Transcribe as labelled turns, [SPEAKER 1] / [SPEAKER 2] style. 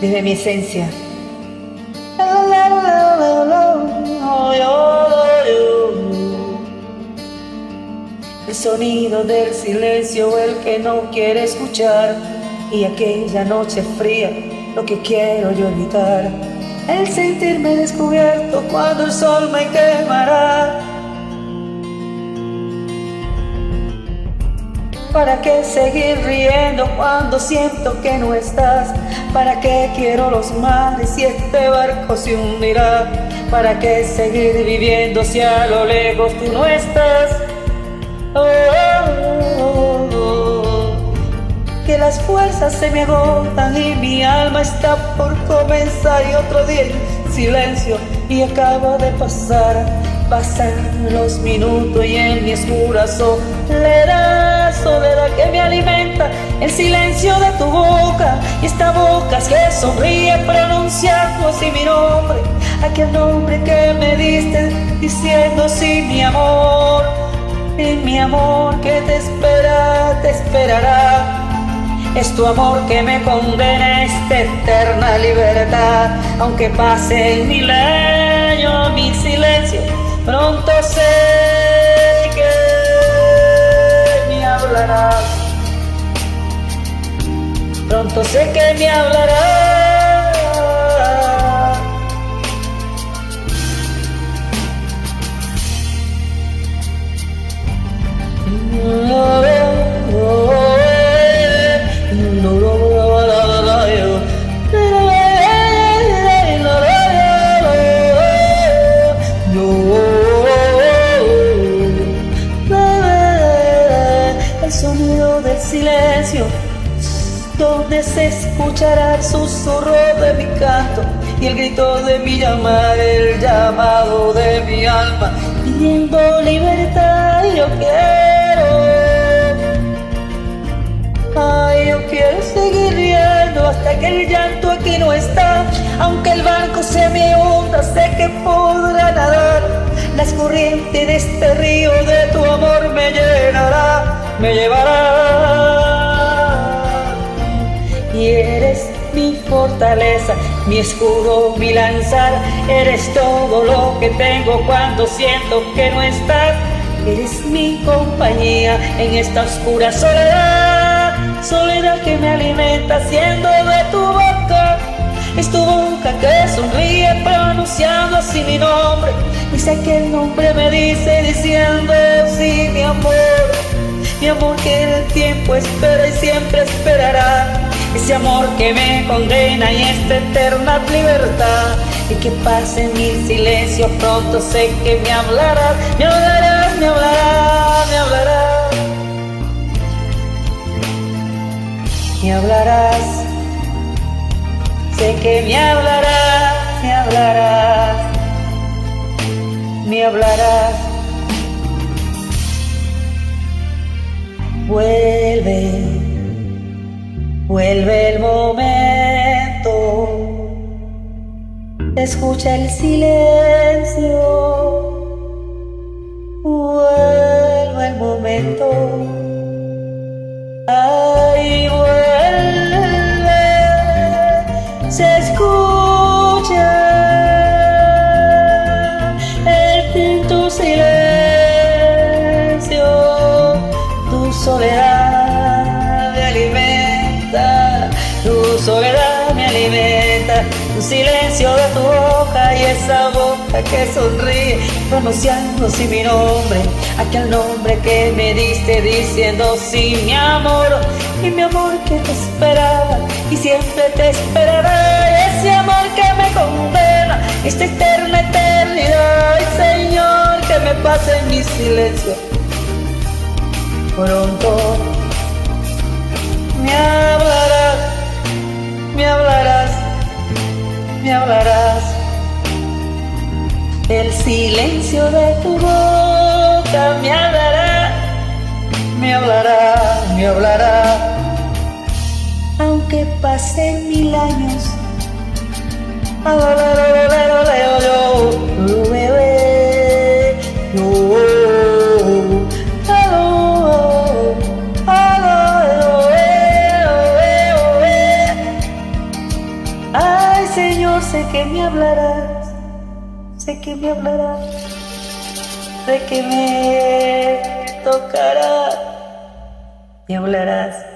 [SPEAKER 1] desde mi esencia. El sonido del silencio, el que no quiere escuchar, y aquella noche fría, lo que quiero yo evitar, el sentirme descubierto cuando el sol me quemará. ¿Para qué seguir riendo cuando siento que no estás? ¿Para qué quiero los mares si este barco se hundirá? ¿Para qué seguir viviendo si a lo lejos tú no estás? Que las fuerzas se me agotan y mi alma está por comenzar, y otro día en silencio y acabo de pasar. Pasan los minutos y en mi oscura soledad que me alimenta el silencio de tu boca, y esta boca que sonríe pronunciando así mi nombre, aquel nombre que me diste diciendo sí, mi amor, y mi amor que te espera, te esperará. Es tu amor que me condena a esta eterna libertad, aunque pasen 1000 años, mi silencio, pronto sé que me hablarás. Pronto sé que me hablarás. El sonido del silencio, donde se escuchará el susurro de mi canto y el grito de mi llamar, el llamado de mi alma, pidiendo libertad. Y yo quiero seguir riendo hasta que el llanto aquí no está. Aunque el barco se me hunda, sé que podrá nadar. Las corrientes de este río de tu amor me llenará, me llevará. Y eres mi fortaleza, mi escudo, mi lanzar. Eres todo lo que tengo cuando siento que no estás. Eres mi compañía en esta oscura soledad, soledad que me alimenta siendo de tu boca. Es tu boca que sonríe pronunciando así mi nombre, y sé que el nombre me dice diciendo sí, mi amor que en el tiempo espera y siempre esperará. Ese amor que me condena y esta eterna libertad, y que pase en mi silencio, pronto sé que me hablarás, me hablarás, me hablarás, me hablarás, me hablarás. Sé que me hablarás, me hablarás, me hablarás. Vuelve, vuelve el momento, escucha el silencio. Vuelve el momento, ay, vuelve, se escucha en tu silencio, tu soledad me alimenta, tu soledad me alimenta, tu silencio de tu boca y esa boca que sonríe pronunciando sí mi nombre, aquel nombre que me diste diciendo sí, mi amor, y mi amor que te esperaba y siempre te esperará. Ese amor que me condena esta eterna eternidad, y Señor que me pase en mi silencio, pronto me hablarás, me hablarás, me hablarás. El silencio de tu boca me hablará, me hablará, me hablará. Aunque pasen 1000 años, pero sé que me hablarás, sé que me hablarás, sé que me tocarás, me hablarás.